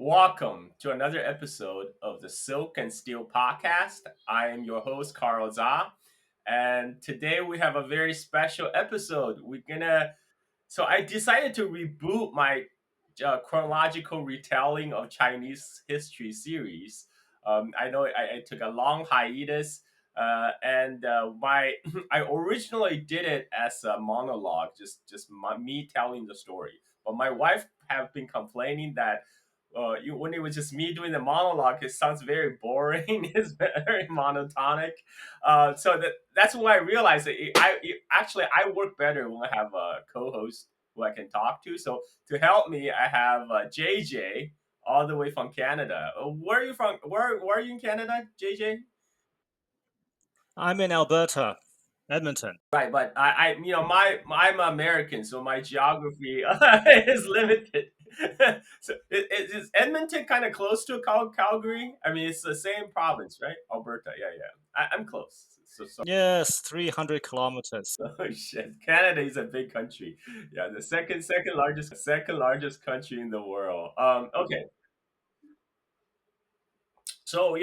Welcome to another episode of the Silk and Steel podcast. I am your host, Carl Za, and today we have a very special episode. So I decided to reboot my chronological retelling of Chinese history series. I know I took a long hiatus, and my I originally did it as a monologue, me telling the story. But my wife have been complaining that when it was just me doing the monologue, it sounds very boring. It's very monotonic. That's when I realized that actually I work better when I have a co-host who I can talk to. So to help me, I have JJ all the way from Canada. Where are you from? Where are you in Canada, JJ? I'm in Alberta, Edmonton. Right, but I'm American, so my geography is limited. Is Edmonton kind of close to Calgary? I mean, it's the same province, right? Alberta, yeah, yeah. I'm close. Yes, 300 kilometers. Oh shit, Canada is a big country. Yeah, the second largest country in the world. Okay, so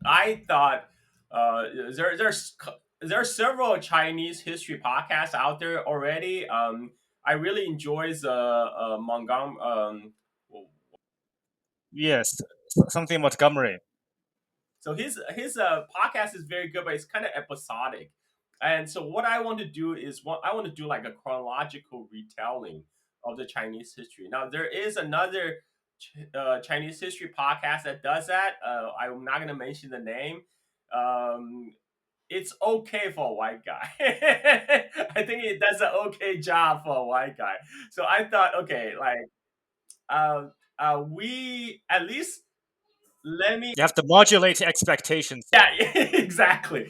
I thought uh, there there's there are several Chinese history podcasts out there already. I really enjoy the Montgomery. Yes, something Montgomery. So his podcast is very good, but it's kind of episodic. And so what I want to do is I want to do like a chronological retelling of the Chinese history. Now there is another Chinese history podcast that does that. I'm not going to mention the name. Um, it's okay for a white guy. I think it does an okay job for a white guy. So I thought, okay, like we at least let me You have to modulate expectations. yeah, exactly.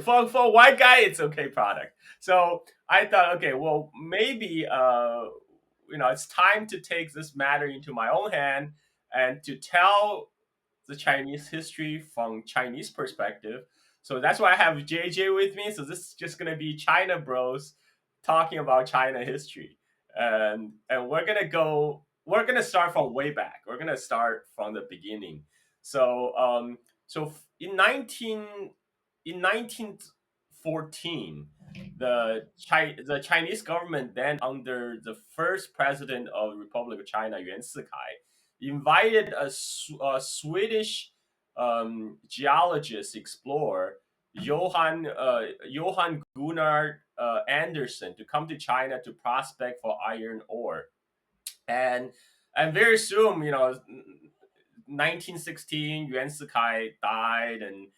For a white guy, it's okay product. So I thought, okay, well, maybe it's time to take this matter into my own hand and to tell the Chinese history from Chinese perspective. So that's why I have JJ with me. So this is just gonna be China Bros talking about China history, and We're gonna start from way back. We're gonna start from the beginning. So in 1914, the Chinese government then under the first president of the Republic of China, Yuan Sikai, invited a Swedish geologist explorer Johann Gunnar Anderson to come to China to prospect for iron ore, and very soon, 1916, Yuan Sikai died, and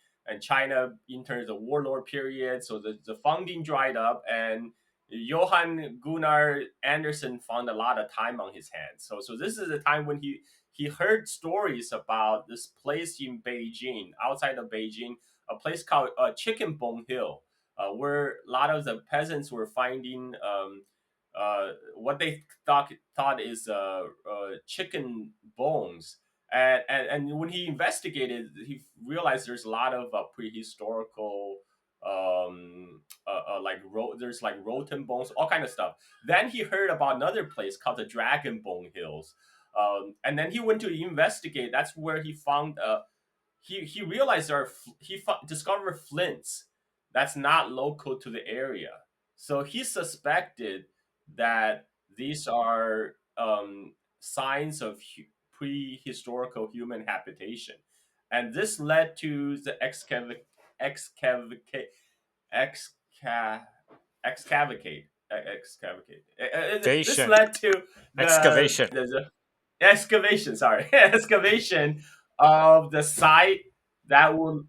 China entered the warlord period, so the funding dried up, and Johann Gunnar Anderson found a lot of time on his hands. So this is the time when he heard stories about this place in Beijing, outside of Beijing, a place called Chicken Bone Hill, where a lot of the peasants were finding what they thought is chicken bones, and when he investigated, he realized there's a lot of prehistorical there's like rodent bones, all kind of stuff. Then he heard about another place called the Dragon Bone Hills, and then he went to investigate. That's where he found he realized discovered flints that's not local to the area. So he suspected that these are signs of prehistorical human habitation, and this led to the excavate exca- this Excavation. led to Excavation. the excavation. Sorry, excavation of the site that will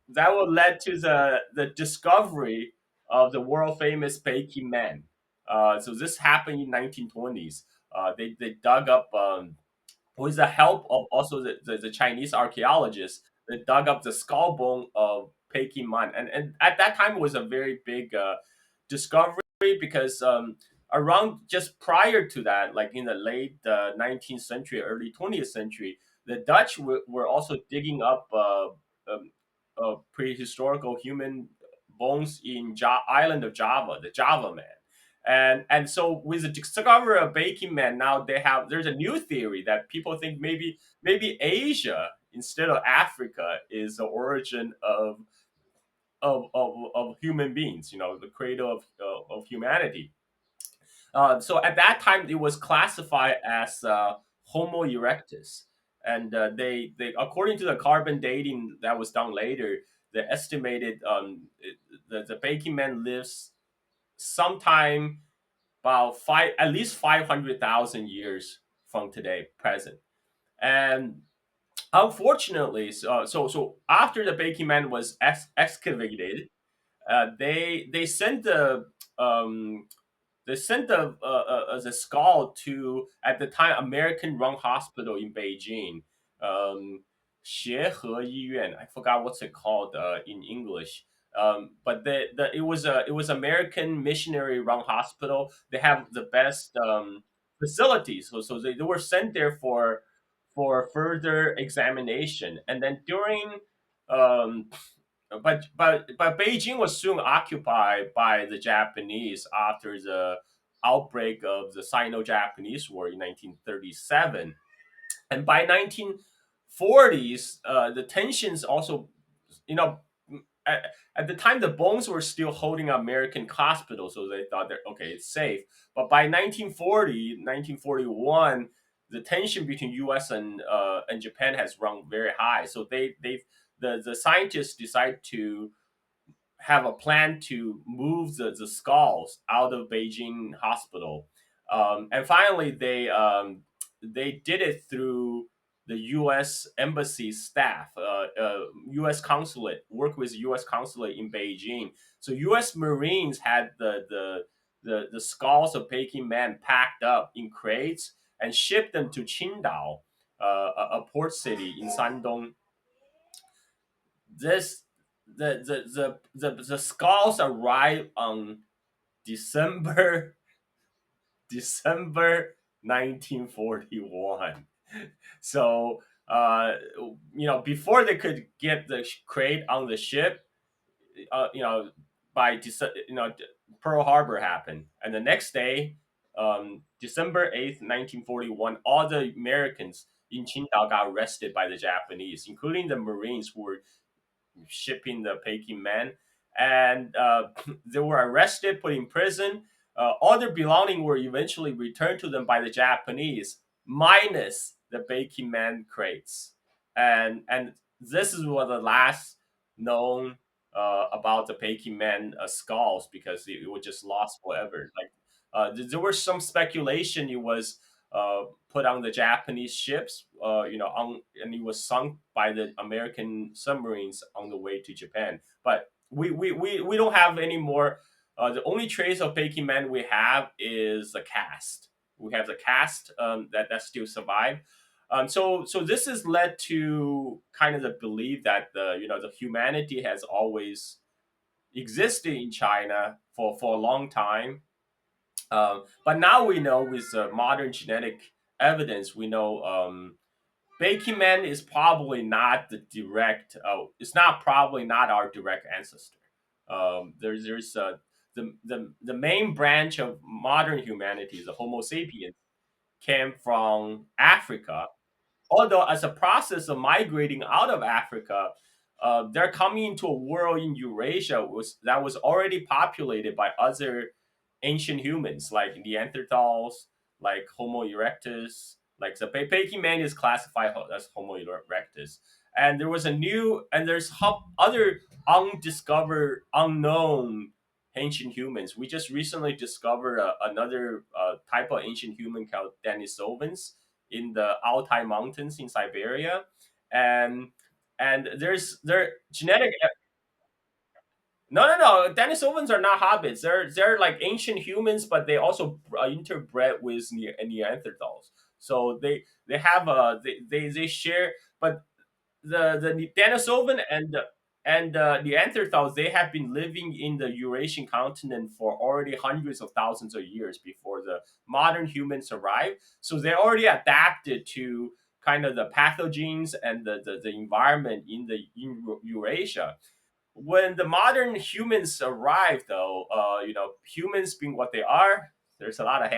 lead to the discovery of the world famous Peking Man. So this happened in 1920s. They dug up with the help of also the Chinese archaeologists. They dug up the skull bone of Peking Man, and at that time it was a very big discovery because around just prior to that, like in the late 19th century, early 20th century, the Dutch were also digging up prehistorical human bones in island of Java, the Java Man, And so with the discovery of Peking Man, now there's a new theory that people think maybe Asia instead of Africa is the origin of human beings, the cradle of humanity. So at that time, it was classified as Homo erectus, and they according to the carbon dating that was done later, they estimated the Peking Man lives sometime about at least 500,000 years from today present. And unfortunately, so after the Peking Man was excavated, they sent um, the skull to, at the time, American-run hospital in Beijing, um, 协和医院. I forgot what's it called in English. But it was American missionary-run hospital. They have the best facilities, so they were sent there for further examination, and then during um, but Beijing was soon occupied by the Japanese after the outbreak of the Sino-Japanese War in 1937, and by 1940s, the tensions also, you know, at, at the time the bombs were still holding American hospitals, so they thought that okay, it's safe. But by 1940, 1941, the tension between U.S. and Japan has run very high. So the scientists decide to have a plan to move the skulls out of Beijing hospital. And finally, they did it through the U.S. embassy staff, U.S. consulate, work with U.S. consulate in Beijing. So U.S. Marines had the skulls of Peking Man packed up in crates and shipped them to Qingdao, a port city in Shandong. This the skulls arrived on December December 1941. So before they could get the crate on the ship, uh, you know Pearl Harbor happened, and the next day, December 8th, 1941, all the Americans in Qingdao got arrested by the Japanese, including the Marines who were shipping the Peking Man, and they were arrested, put in prison. All their belongings were eventually returned to them by the Japanese, minus the Peking Man crates, and this is what the last known about the Peking Man skulls, because it was just lost forever. Like there was some speculation it was put on the Japanese ships, and it was sunk by the American submarines on the way to Japan. But we don't have any more. The only trace of Peking Man we have is the cast. We have the cast that still survive. So this has led to kind of the belief that the humanity has always existed in China for a long time. But now we know, with modern genetic evidence, we know Baking Man is probably not the direct. It's not probably not our direct ancestor. There's the main branch of modern humanity, the Homo sapiens, came from Africa, although as a process of migrating out of Africa, they're coming into a world in Eurasia that was already populated by other ancient humans like Neanderthals, like Homo erectus, like the Peking Man is classified as Homo erectus. And there's other undiscovered, unknown ancient humans. We just recently discovered another type of ancient human called Denisovans in the Altai Mountains in Siberia, and their genetic. No. Denisovans are not hobbits. They're like ancient humans, but they also interbred with Neanderthals. So they have they share, but the Denisovan and Neanderthals, they have been living in the Eurasian continent for already hundreds of thousands of years before the modern humans arrived. So they already adapted to kind of the pathogens and the environment in Eurasia. when the modern humans arrived, though, humans being what they are, there's a lot of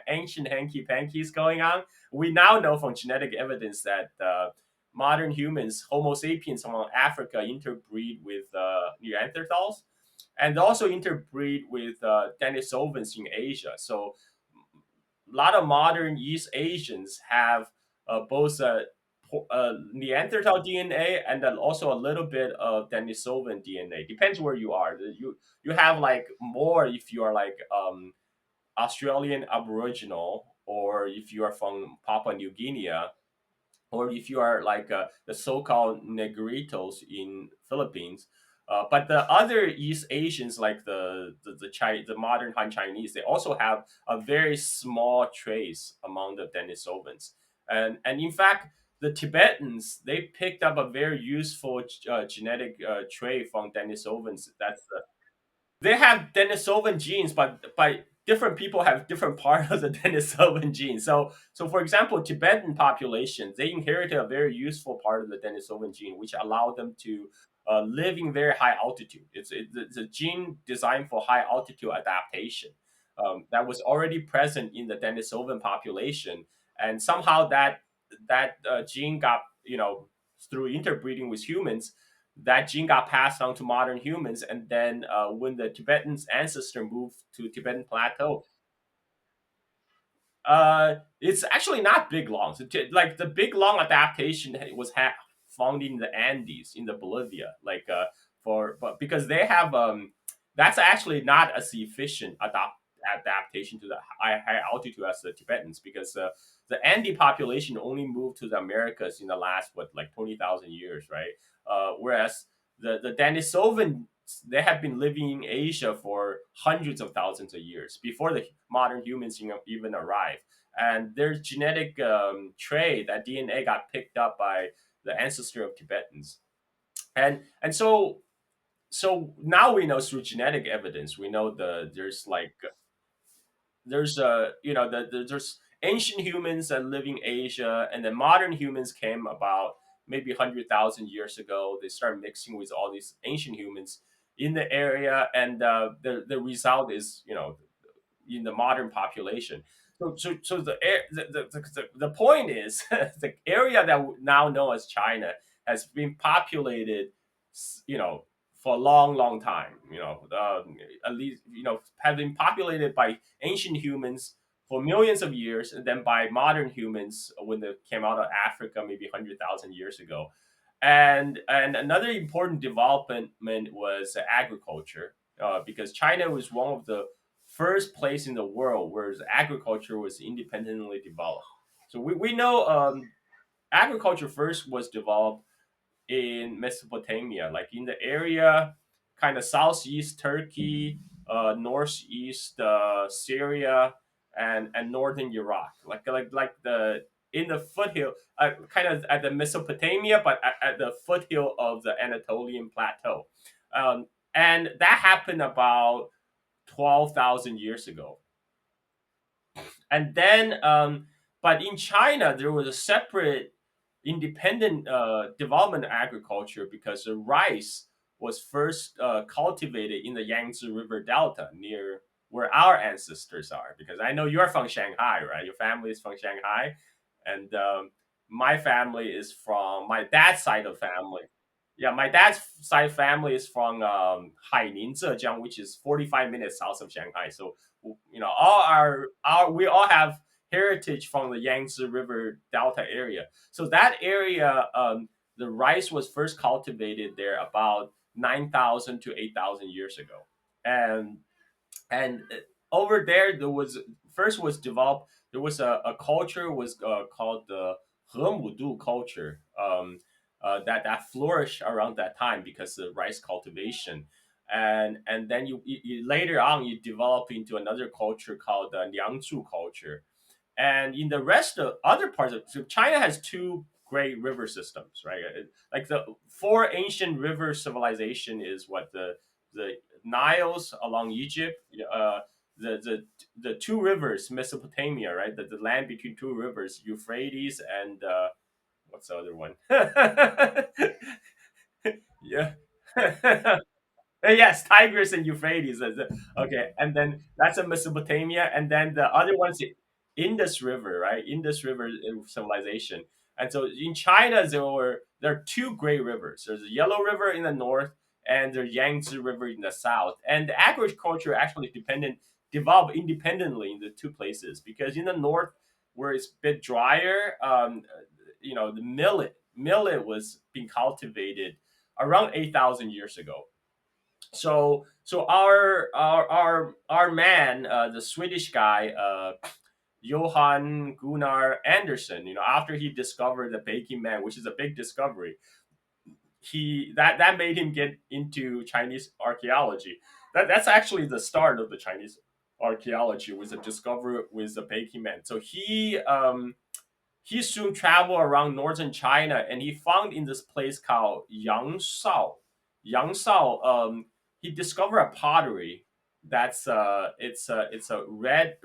ancient hanky pankies going on. We now know from genetic evidence that modern humans, Homo sapiens from Africa, interbreed with Neanderthals, and also interbreed with Denisovans in Asia. So a lot of modern East Asians have both Neanderthal DNA and then also a little bit of Denisovan DNA. Depends where you are. You have like more if you are like Australian Aboriginal, or if you are from Papua New Guinea, or if you are like the so-called negritos in Philippines. But the other East Asians, like the modern Han Chinese, they also have a very small trace among the Denisovans, and in fact, the Tibetans, they picked up a very useful genetic trait from Denisovans. That's they have Denisovan genes, but different people have different part of the Denisovan gene. So for example, Tibetan populations, they inherited a very useful part of the Denisovan gene, which allowed them to live in very high altitude. It's a gene designed for high altitude adaptation that was already present in the Denisovan population, and somehow that gene got, through interbreeding with humans, that gene got passed on to modern humans. And then when the Tibetan's ancestor moved to Tibetan plateau, it's actually not big long. So like the big long adaptation was found in the Andes in the Bolivia, like for but because they have that's actually not as efficient adaptation to the high altitude as the Tibetans, because the Andes population only moved to the Americas in the last what, like 20,000 years, right? Whereas the Denisovan, they have been living in Asia for hundreds of thousands of years before the modern humans even arrived. And there's genetic trait, that DNA got picked up by the ancestor of Tibetans. And so now we know through genetic evidence, we know there's like there's there's ancient humans that live in Asia, and then modern humans came about maybe 100,000 years ago. They started mixing with all these ancient humans in the area, and the result is, in the modern population. So the point is, the area that we now know as China has been populated, you know, for a long, long time. At least, have been populated by ancient humans for millions of years, and then by modern humans when they came out of Africa maybe 100,000 years ago. And another important development was agriculture, because China was one of the first place in the world where agriculture was independently developed. So we know agriculture first was developed in Mesopotamia, like in the area, kind of southeast Turkey, northeast Syria, and northern Iraq, like the in the foothill, kind of at the Mesopotamia, but at the foothill of the Anatolian plateau, and that happened about 12,000 years ago. And then, but in China, there was a separate independent development agriculture, because the rice was first cultivated in the Yangtze River Delta near where our ancestors are. Because I know you're from Shanghai, right? Your family is from Shanghai, and my family is from my dad's side of family. Yeah, my dad's side family is from Haining, Zhejiang, which is 45 minutes south of Shanghai. So all our we all have heritage from the Yangtze River Delta area. So that area, the rice was first cultivated there about 9,000 to 8,000 years ago, and and over there was first was developed. There was a culture was called the Hemudu culture, that flourished around that time because of rice cultivation. And then later on you develop into another culture called the Liangzhu culture. And in the rest of other parts of, so China has two great river systems, right? Like the four ancient river civilization is what the Niles along Egypt, the the the two rivers, Mesopotamia, right? The land between two rivers, Euphrates and what's the other one? Yeah, Yes, Tigris and Euphrates. Okay, and then that's in Mesopotamia, and then the other one's Indus River, right? Indus River civilization. And so in China, there are two great rivers. There's the Yellow River in the north, and the Yangtze River in the south. And the agriculture actually developed independently in the two places because in the north, where it's a bit drier, the millet was being cultivated around 8,000 years ago. So our man, the Swedish guy, Johann Gunnar Anderson, after he discovered the Peking Man, which is a big discovery, that made him get into Chinese archaeology. That's actually the start of the Chinese archaeology, was a discovery with the Peking Man. So he soon traveled around northern China, and he found in this place called Yangsao. Yangsao, he discovered a pottery that's it's a red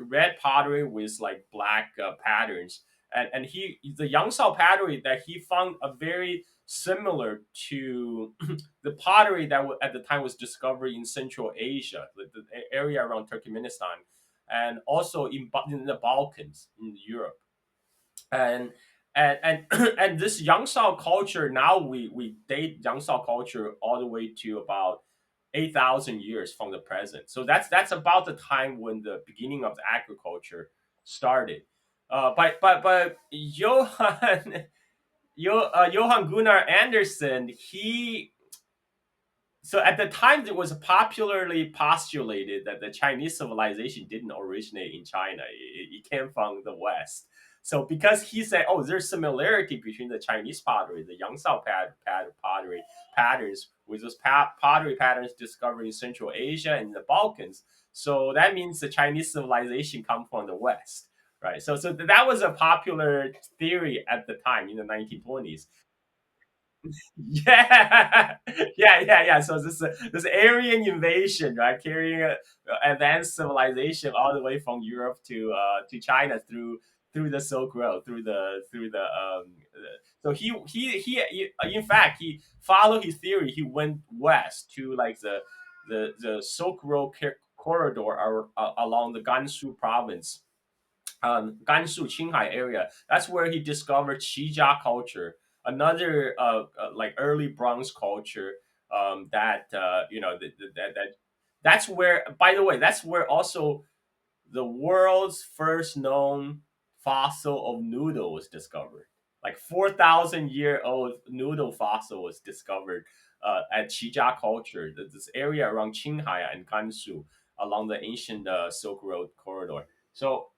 pottery with like black patterns, and the Yangsao pottery that he found a very similar to the pottery that at the time was discovered in Central Asia, the area around Turkmenistan, and also in the Balkans in Europe. And and and and this Yangtze culture, now we date Yangtze culture all the way to about 8,000 years from the present. So that's about the time when the beginning of the agriculture started. But Johann Gunnar Andersen, he so at the time, it was popularly postulated that the Chinese civilization didn't originate in China; it came from the West. So because he said, "Oh, there's similarity between the Chinese pottery, the Yangtze pottery patterns, with those pottery patterns discovered in Central Asia and the Balkans, so that means the Chinese civilization come from the West." Right. So that was a popular theory at the time in the 1920s. Yeah, yeah. So this Aryan invasion, right, carrying advanced civilization all the way from Europe to China through the Silk Road, so in fact, he followed his theory. He went west to like the Silk Road corridor along the Gansu province, Gansu Qinghai area. That's where he discovered Qijia culture, another like early Bronze culture. That that's where. By the way, that's where also the world's first known fossil of noodle was discovered. Like 4,000-year-old noodle fossil was discovered at Qijia culture, this area around Qinghai and Gansu, along the ancient Silk Road corridor. So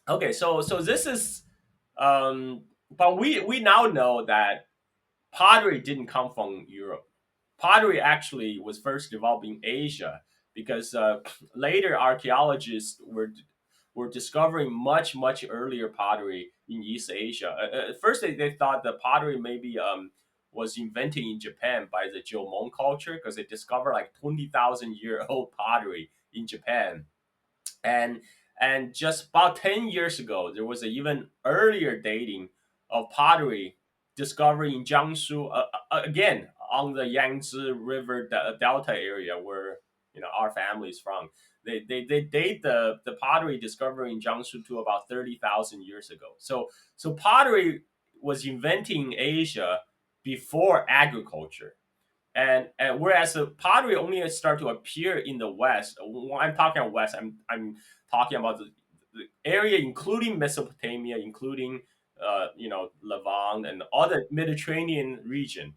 okay, so this is, but we now know that pottery didn't come from Europe. Pottery actually was first developed in Asia because later archaeologists were discovering much earlier pottery in East Asia. At first, they thought the pottery maybe was invented in Japan by the Jomon culture because they discovered like 20,000-year-old pottery in Japan. And and just about 10 years ago, there was an even earlier dating of pottery discovered in Jiangsu, again on the Yangtze River Delta area where our family is from. They date the pottery discovered in Jiangsu to about 30,000 years ago. So pottery was invented in Asia before agriculture, and whereas the pottery only start to appear in the West. When I'm talking about West, I'm talking about the area including Mesopotamia, including Levant and all the Mediterranean region.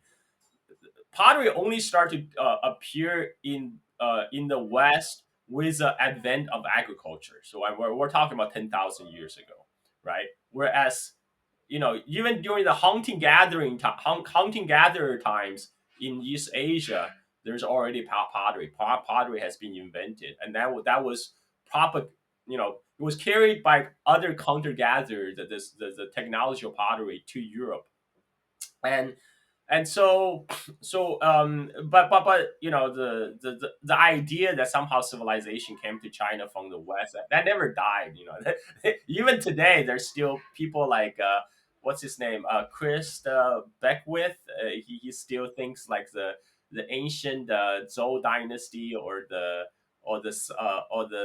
Pottery only started to appear in the West with the advent of agriculture. So we're talking about 10,000 years ago, right? Whereas even during the hunting gatherer times in East Asia, there's already pottery. Pottery has been invented, and that was proper. It was carried by other hunter gatherers, the technology of pottery to Europe, and but the idea that somehow civilization came to China from the West, that never died. Even today there's still people like what's his name, Chris Beckwith. He still thinks like the ancient Zhou dynasty or the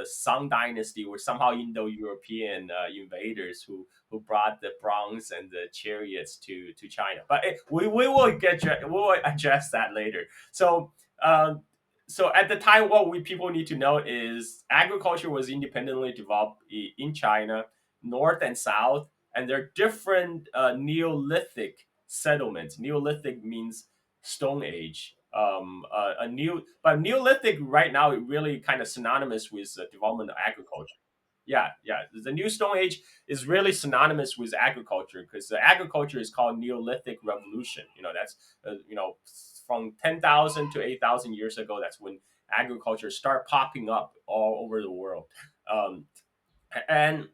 Song dynasty were somehow Indo-European invaders who brought the bronze and the chariots to China. But we will we will address that later. So um, so at the time, what we people need to know is agriculture was independently developed in China, north and south, and there are different Neolithic settlements. Neolithic means Stone Age. But Neolithic right now it really kind of synonymous with the development of agriculture. Yeah, yeah. The new Stone Age is really synonymous with agriculture because the agriculture is called Neolithic Revolution. That's from 10,000 to 8,000 years ago. That's when agriculture start popping up all over the world. Um, and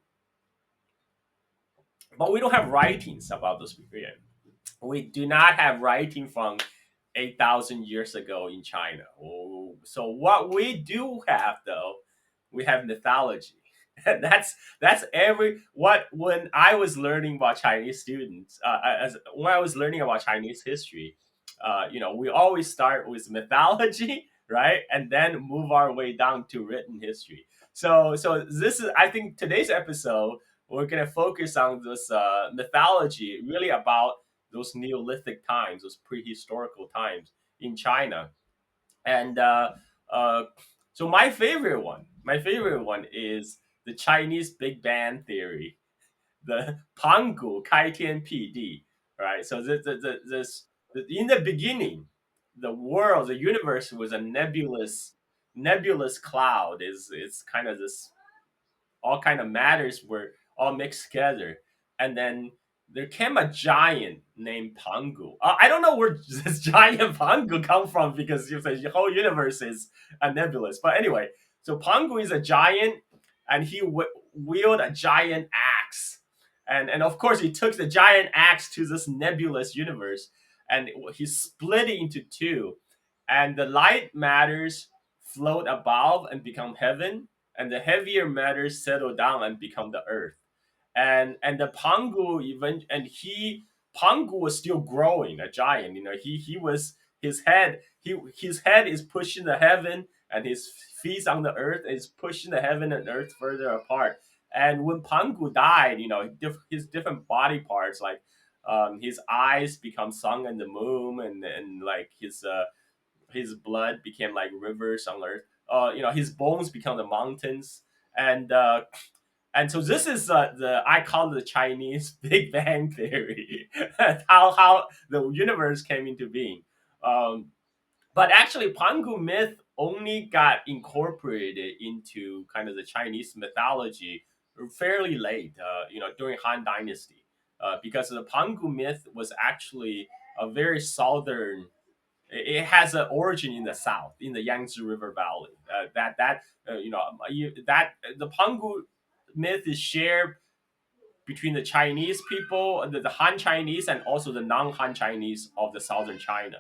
but we don't have writings about this period. We do not have writing from 8,000 years ago in China. Oh, so what we do have though, we have mythology. And that's every what when I was learning about Chinese students, as when I was learning about Chinese history, we always start with mythology, right, and then move our way down to written history. So this is I think today's episode we're gonna focus on this mythology, really about those Neolithic times, those prehistorical times in China. And uh, so my favorite one is the Chinese Big Bang theory, the Pangu Kaitian PD, right? So in the beginning, the world, the universe was a nebulous cloud. Is kind of this all kind of matters were all mixed together, and then there came a giant named Pangu. I don't know where this giant Pangu come from because you say the whole universe is a nebulous. But anyway, so Pangu is a giant, and he wield a giant axe, and of course he took the giant axe to this nebulous universe, and he split it into two, and the light matters float above and become heaven, and the heavier matters settle down and become the earth. And the Pangu even and he Pangu was still growing, a giant. He was his head is pushing the heaven, and his feet on the earth is pushing the heaven and earth further apart. And when Pangu died, his different body parts, like his eyes become sun and the moon, and like his blood became like rivers on earth. His bones become the mountains, and and so this is the I call it the Chinese Big Bang theory, how the universe came into being. Um, but actually, Pangu myth only got incorporated into kind of the Chinese mythology fairly late, during Han Dynasty, because the Pangu myth was actually a very southern. It has an origin in the south, in the Yangtze River Valley. That the Pangu myth is shared between the Chinese people, the Han Chinese, and also the non-Han Chinese of the southern China.